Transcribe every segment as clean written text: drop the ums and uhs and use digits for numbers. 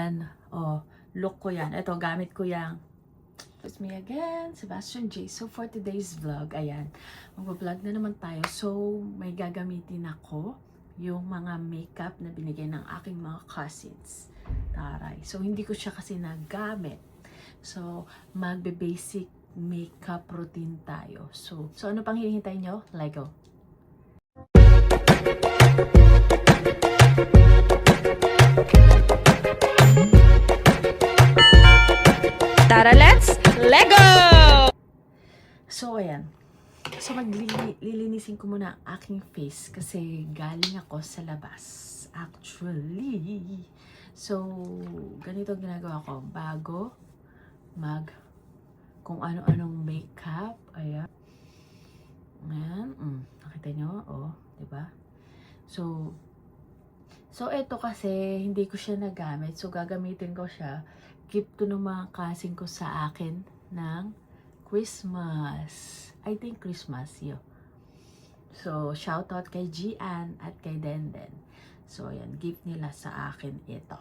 Ayan, oh, look ko yan. Ito, gamit ko yan. It's me again, Sebastian J. So, for today's vlog, ayan, mag-vlog na naman tayo. So, may gagamitin ako yung mga makeup na binigay ng aking mga cousins. Taray. So, hindi ko siya kasi nagamit. So, magbe-basic makeup routine tayo. So ano pang hinihintay nyo? Lego. Tara, let's Lego! So, ayan. So, maglilinisin ko muna ang aking face kasi galing ako sa labas. Actually. So, ganito ginagawa ko. Bago kung ano-anong makeup. Ayan. Ayan. Nakita nyo? Oh, diba? So, ito kasi, hindi ko siya nagamit. So, gagamitin ko siya. Gift to ng mga kasing ko sa akin ng Christmas. I think Christmas, yun. So, shoutout kay Gian at kay Denden. So, ayan, gift nila sa akin ito.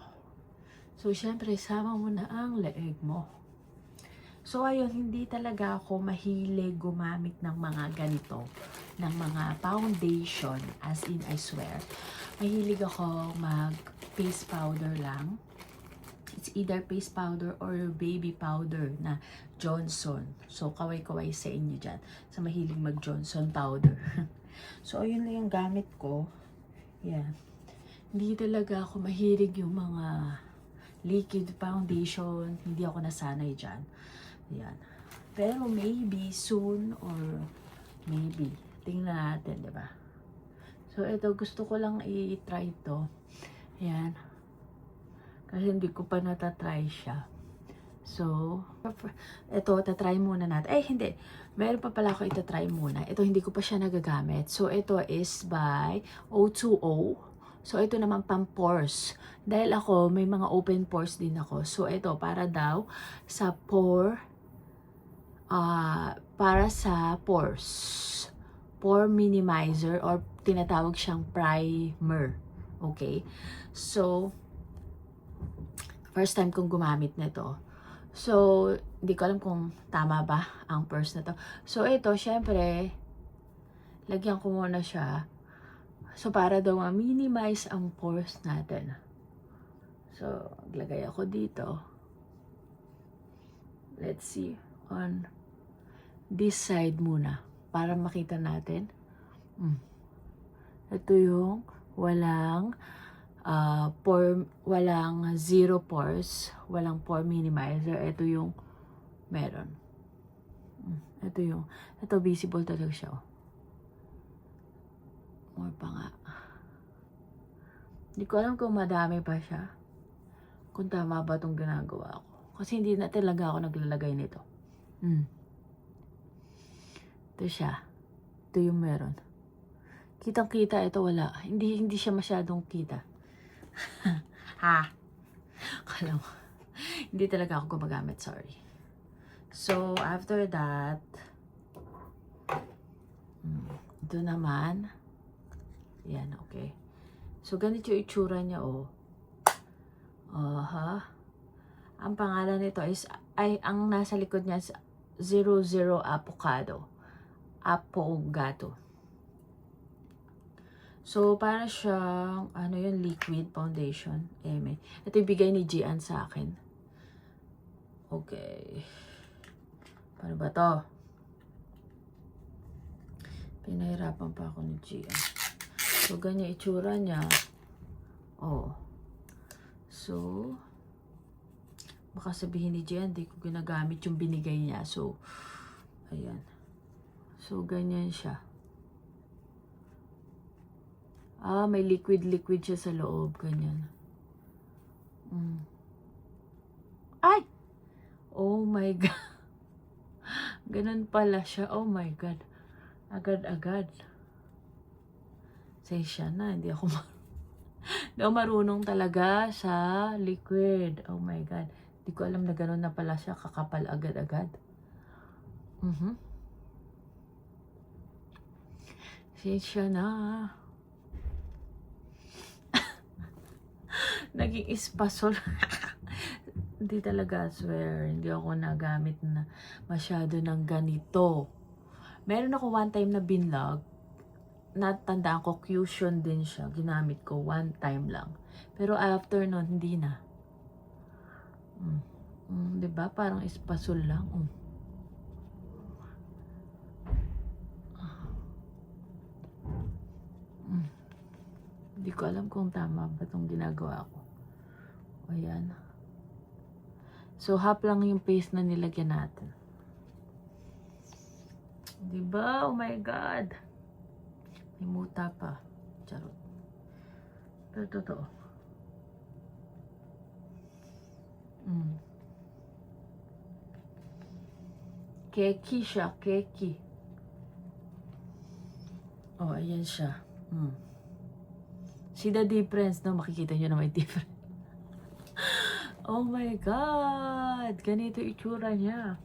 So, syempre, sama mo na ang leeg mo. So, ayun, hindi talaga ako mahilig gumamit ng mga ganito, ng mga foundation, as in, I swear. Mahilig ako mag-face powder lang. It's either face powder or baby powder na Johnson. So, kaway-kaway sa inyo dyan. Sa mahilig mag-Johnson powder. So, ayun lang yung gamit ko. Yan. Hindi talaga ako mahilig yung mga liquid foundation. Hindi ako nasanay dyan. Yan. Pero maybe soon or maybe. Tingnan natin, diba? So, ito, gusto ko lang i-try ito. Yan. Kasi hindi ko pa natatry siya. So, ito, tatry muna natin. Eh, hindi. Meron pa pala ako itatry muna. Ito, hindi ko pa siya nagagamit. So, ito is by O2O. So, ito naman pang pores. Dahil ako, may mga open pores din ako. So, ito, para daw sa para sa pores. Pore minimizer or tinatawag siyang primer. Okay? So, first time kong gumamit nito. So, hindi ko alam kung tama ba ang purse na to. So, ito, syempre, lagyan ko muna siya. So, para daw ma-minimize ang pores natin. So, maglagay ako dito. Let's see. On this side muna. Para makita natin. Ito yung walang walang zero pores, walang pore minimizer. Ito yung meron. Ito visible talaga siya. More pa nga. Hindi ko alam kung madami pa siya. Kung tama ba itong ginagawa ko. Kasi hindi na talaga ako naglalagay nito. Ito siya. Ito yung meron. Kitang-kita, ito wala. Hindi siya masyadong kita. Ha. Kala mo. Hindi talaga ako gumagamit, sorry. So, after that, ito naman. Yan, okay. So, ganito yung itsura niya, oh. Ang pangalan nito is, ang nasa likod niya is 00 Avocado. Affogato. So, para siyang, liquid foundation. Ito yung bigay ni Gian sa akin. Okay. Paano ba to? Pinahirapan pa ako ni Gian. So, ganyan itsura niya. Oh. So, baka sabihin ni Gian, di ko ginagamit yung binigay niya. So, ayan. So, ganyan siya. May liquid siya sa loob. Ganyan. Ay! Oh my God. Ganun pala siya. Oh my God. Agad-agad. Say siya na. Hindi ako marunong talaga sa liquid. Oh my God. Hindi ko alam na ganun na pala siya. Kakapal agad-agad. Say siya na. Naging espasol. Hindi talaga, swear. Hindi ako nagamit na masyado ng ganito. Meron ako one time na binlog. Natandaan ko, Cushion din siya. Ginamit ko one time lang. Pero after nun, hindi na. Diba? Parang espasol lang. Hindi ko alam kung tama ba itong ginagawa ko. Ayan. So, half lang yung paste na nilagyan natin. Diba? Oh my God. May muta pa. Charot. Pero totoo. Keki siya. Keki. Oh, ayan siya. See the difference, no? Makikita nyo na may difference. Oh my God! Ganito itsura niya.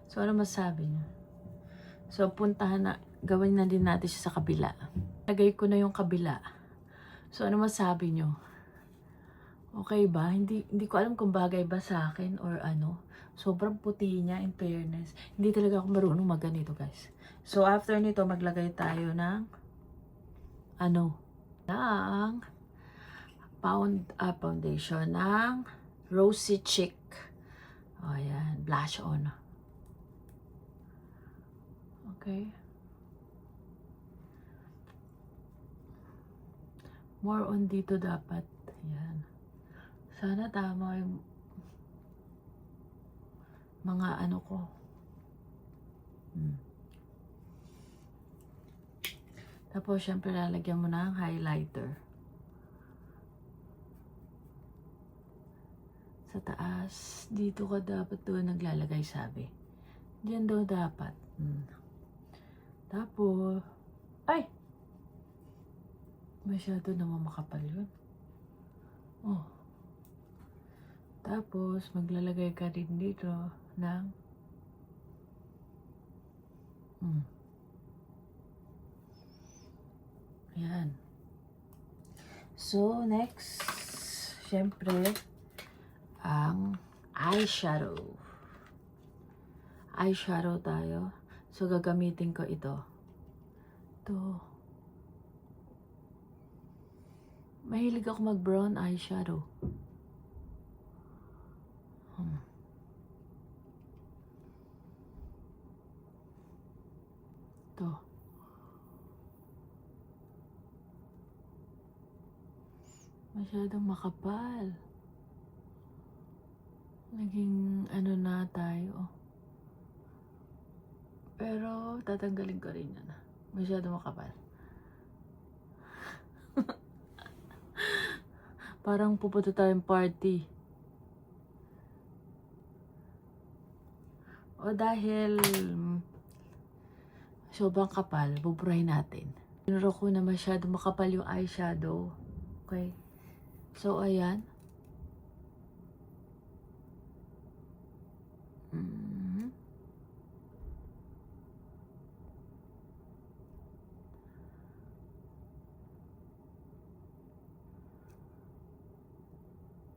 So, ano masabi niyo? So, puntahan na, gawin na din natin siya sa kabila. Lagay ko na yung kabila. So, ano masabi niyo? Okay ba? Hindi ko alam kung bagay ba sa akin or ano. Sobrang puti niya, in fairness. Hindi talaga ako marunong magganito, guys. So, after nito, maglagay tayo ng foundation ng Rosy Chic. O, ayan. Blush on. Okay. More on dito dapat. Ayan. Sana tama yung mga ano ko. Tapos, syempre, lalagyan mo ng highlighter. Sa taas, dito ka dapat doon naglalagay, sabi. Diyan daw dapat. Tapos, ay! Masyado naman makapal yun. Oh. Tapos, maglalagay ka din dito ng ayan. So, next, syempre, ang eyeshadow. Eyeshadow tayo. So, gagamitin ko ito. Ito. Mahilig ako mag-brown eyeshadow. Ito. Masyadong makapal. Naging ano na tayo. Pero tatanggalin ko rin yan. Masyadong makapal. Parang pupunta tayong party. O dahil sobrang kapal, buburahin natin. Tinuro ko na masyado makapal yung eyeshadow. Okay? So, ayan.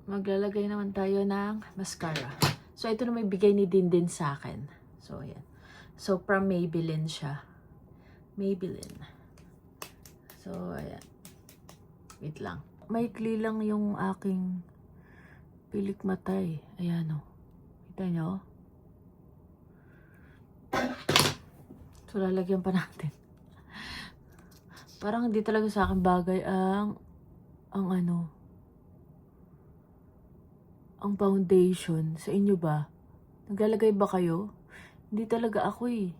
Maglalagay naman tayo ng mascara. So, ito na may bigay ni Dindin sa akin. So, ayan. So, from Maybelline siya. Maybelline. So, ayan. Wait lang. Maikli lang yung aking pilik matay. Ayan o. Kita nyo? So, lalagyan pa natin. Parang hindi talaga sa akin bagay ang foundation. Sa inyo ba? Naglalagay ba kayo? Hindi talaga ako eh.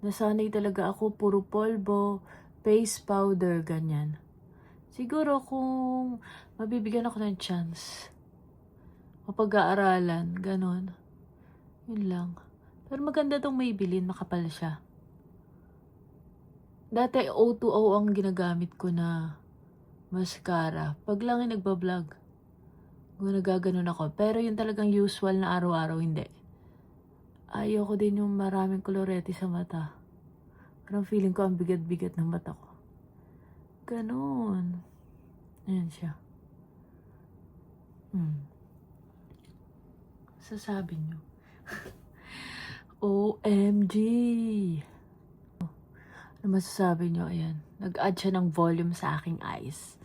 Nasanay talaga ako, puro polvo, face powder, ganyan. Siguro kung mabibigyan ako ng chance, mapag-aaralan, ganon. Yun lang. Pero maganda tong Maybelline, makapal siya. Dati O2O ang ginagamit ko na mascara. Pag lang yung nagbablog, kung nagaganon ako. Pero yung talagang usual na araw-araw, hindi. Ayoko din yung maraming kolorete sa mata. Parang feeling ko ang bigat-bigat ng mata ko. Ganon. Ayan siya. Sasabi nyo. OMG! Ano masasabi nyo? Ayan. Nag-add siya ng volume sa aking eyes.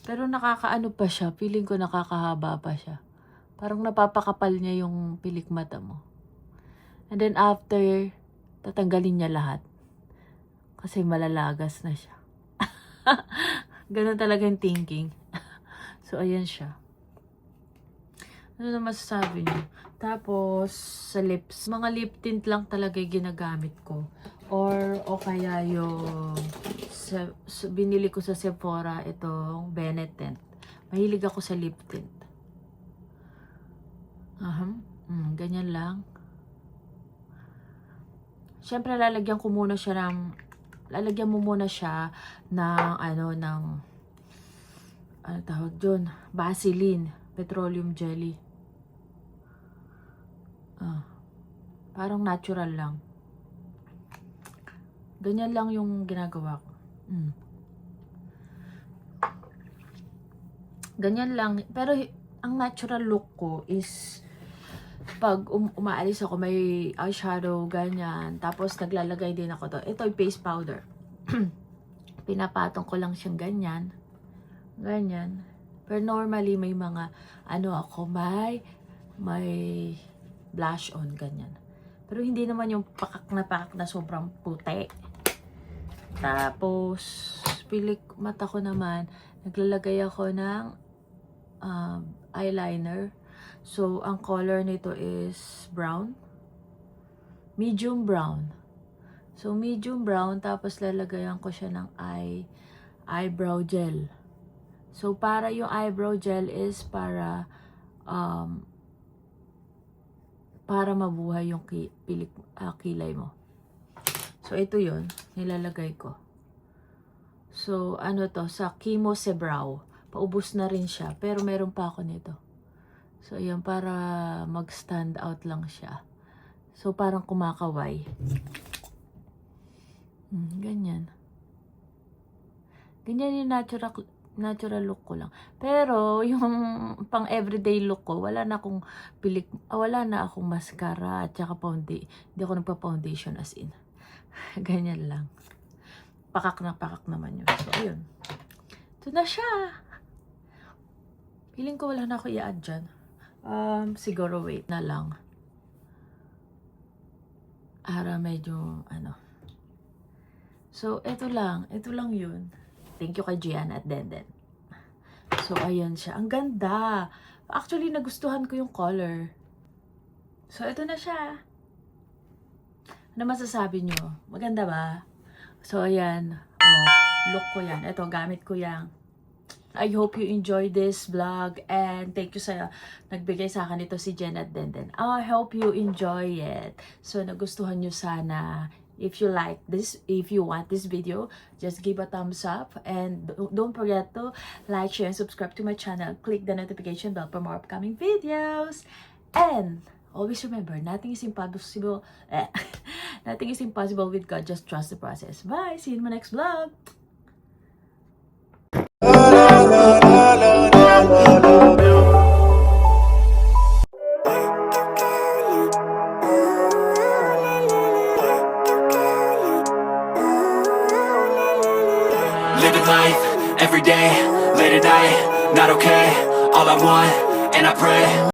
Pero nakakaano pa siya. Feeling ko nakakahaba pa siya. Parang napapakapal niya yung pilik mata mo. And then after, tatanggalin niya lahat. Kasi malalagas na siya. Ganun talaga yung thinking. So, ayan siya. Ano na masasabi niyo? Tapos, sa lips, mga lip tint lang talaga yung ginagamit ko. O kaya yung binili ko sa Sephora, itong Bennett Tint. Mahilig ako sa lip tint. Ganyan lang. Siyempre, lalagyan mo muna siya ng tawag dun? Vaseline, petroleum jelly. Parang natural lang. Ganyan lang yung ginagawa ko. Ganyan lang. Pero ang natural look ko is pag umaalis ako, may eyeshadow, ganyan. Tapos naglalagay din ako to. Ito yung face powder. Pinapatong ko lang siyang ganyan. Ganyan. Pero normally may mga may blush on, ganyan. Pero hindi naman yung pakak na sobrang puti. Tapos, pilik mata ko naman, naglalagay ako ng eyeliner. So, ang color nito is brown. Medium brown. So, medium brown, tapos lalagayan ko siya ng eyebrow gel. So, para yung eyebrow gel is para mabuhay yung kilay mo. So, ito yun. Nilalagay ko. So, sa Kimo Sebrow. Paubos na rin siya. Pero meron pa ako nito. So, yun. Para mag-stand out lang siya. So, parang kumakaway. Ganyan. Ganyan yung natural look ko lang. Pero, yung pang everyday look ko, wala na akong mascara at saka hindi ako nagpa-foundation as in. Ganyan lang. Pakak naman yun. So, ayun. Ito na siya. Feeling ko wala na ako i-add dyan. Siguro wait na lang. Medyo, So, ito lang yun. Thank you kay Gian at Denden. So, ayan siya. Ang ganda. Actually, nagustuhan ko yung color. So, ito na siya. Ano masasabi nyo? Maganda ba? So, ayan. Look ko yan. Ito, gamit ko yan. I hope you enjoyed this vlog and thank you sa nagbigay sa akin ito si Jen at Denden. I hope you enjoy it. So, nagustuhan nyo sana. If you like this, if you want this video, just give a thumbs up and don't forget to like, share, and subscribe to my channel. Click the notification bell for more upcoming videos. And always remember, nothing is impossible. Nothing is impossible with God. Just trust the process. Bye. See you in my next vlog. Living life, every day, late at night, not okay. All I want, and I pray